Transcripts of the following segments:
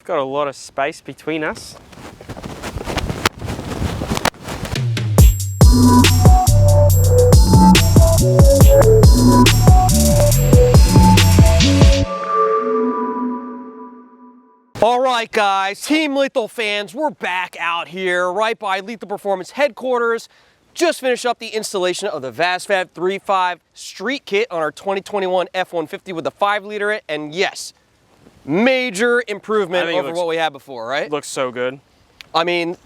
We've got a lot of space between us. All right, guys, Team Lethal fans, we're back out here right by Lethal Performance headquarters. Just finished up the installation of the vasfab 3.5 street kit on our 2021 F150 with the 5-liter, and yes, major improvement over what we had before, right? Looks so good. I mean,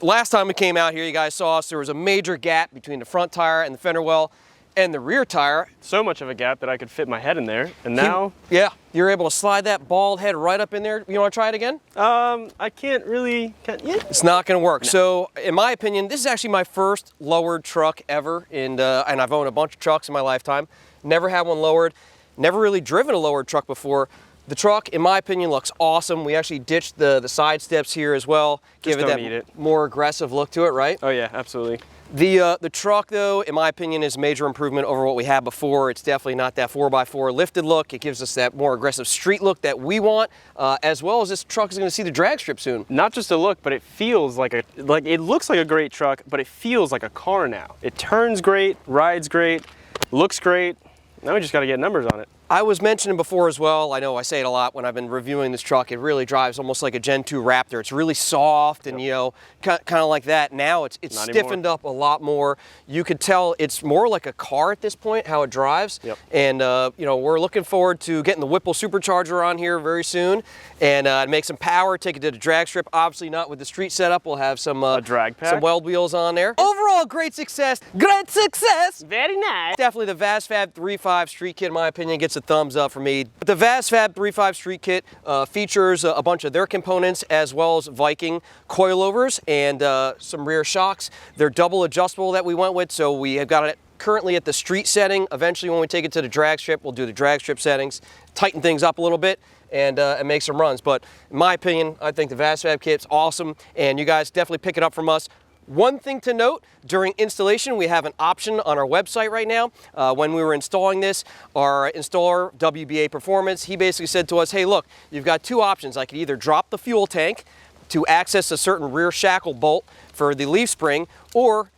last time we came out here, you guys saw us, there was a major gap between the front tire and the fender well and the rear tire. So much of a gap that I could fit my head in there, and now... Yeah, you're able to slide that bald head right up in there. You want to try it again? I can't really... It's not going to work. No. So, in my opinion, this is actually my first lowered truck ever, and I've owned a bunch of trucks in my lifetime. Never had one lowered. Never really driven a lowered truck before. The truck, in my opinion, looks awesome. We actually ditched the side steps here as well. Give it that more aggressive look to it, right? Oh yeah, absolutely. The truck, though, in my opinion, is a major improvement over what we had before. It's definitely not that 4x4 lifted look. It gives us that more aggressive street look that we want, as well as this truck is going to see the drag strip soon. Not just a look, but it feels like it looks like a great truck, but it feels like a car now. It turns great, rides great, looks great. Now we just got to get numbers on it. I was mentioning before as well, I know I say it a lot when I've been reviewing this truck, it really drives almost like a Gen 2 Raptor. It's really soft and, you know, kind of like that. Now it's stiffened up a lot more. You could tell it's more like a car at this point, how it drives. Yep. And, you know, we're looking forward to getting the Whipple supercharger on here very soon and make some power, take it to the drag strip. Obviously not with the street setup. We'll have some, drag pack. some weld wheels on there. Overall, great success. Great success. Very nice. Definitely the vasfab 3.5 street kit, in my opinion, gets a thumbs up for me. The vasfab 3.5 street kit features a bunch of their components as well as Viking coilovers and some rear shocks. They're double adjustable that we went with, so we have got it currently at the street setting. Eventually, when we take it to the drag strip, we'll do the drag strip settings, tighten things up a little bit, and make some runs. But in my opinion, I think the vasfab kit's awesome, and you guys definitely pick it up from us. One thing to note, during installation, we have an option on our website right now. When we were installing this, our installer, WBA Performance, he basically said to us, hey, look, you've got two options. I could either drop the fuel tank to access a certain rear shackle bolt for the leaf spring, or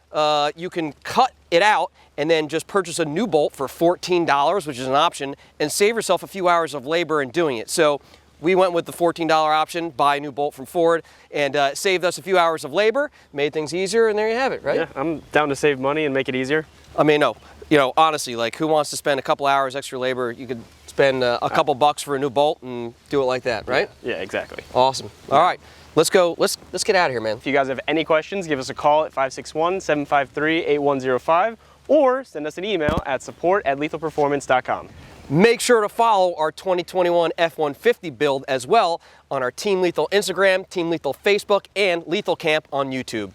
you can cut it out and then just purchase a new bolt for $14, which is an option, and save yourself a few hours of labor in doing it. So we went with the $14 option, buy a new bolt from Ford, and saved us a few hours of labor, made things easier, and there you have it, right? Yeah, I'm down to save money and make it easier. I mean, no, you know, honestly, like, who wants to spend a couple hours extra labor? You could spend a couple bucks for a new bolt and do it like that, right? Yeah, exactly. Awesome. All right, let's go. Let's get out of here, man. If you guys have any questions, give us a call at 561-753-8105, or send us an email at support@lethalperformance.com. Make sure to follow our 2021 F150 build as well on our Team Lethal Instagram, Team Lethal Facebook, and Lethal Camp on YouTube.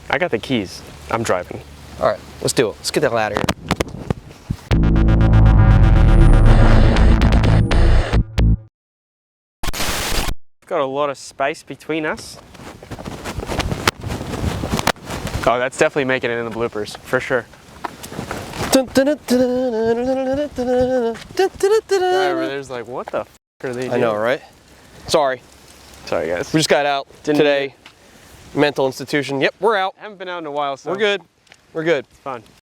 I got the keys. I'm driving. All right, let's do it. Let's get the hell out of here. Got a lot of space between us. Oh, that's definitely making it in the bloopers, for sure. There's like, what the f are they doing? I know, right? Sorry, guys. we just got out today. Mental institution. Yep, we're out. I haven't been out in a while, so we're good. We're good. It's fine.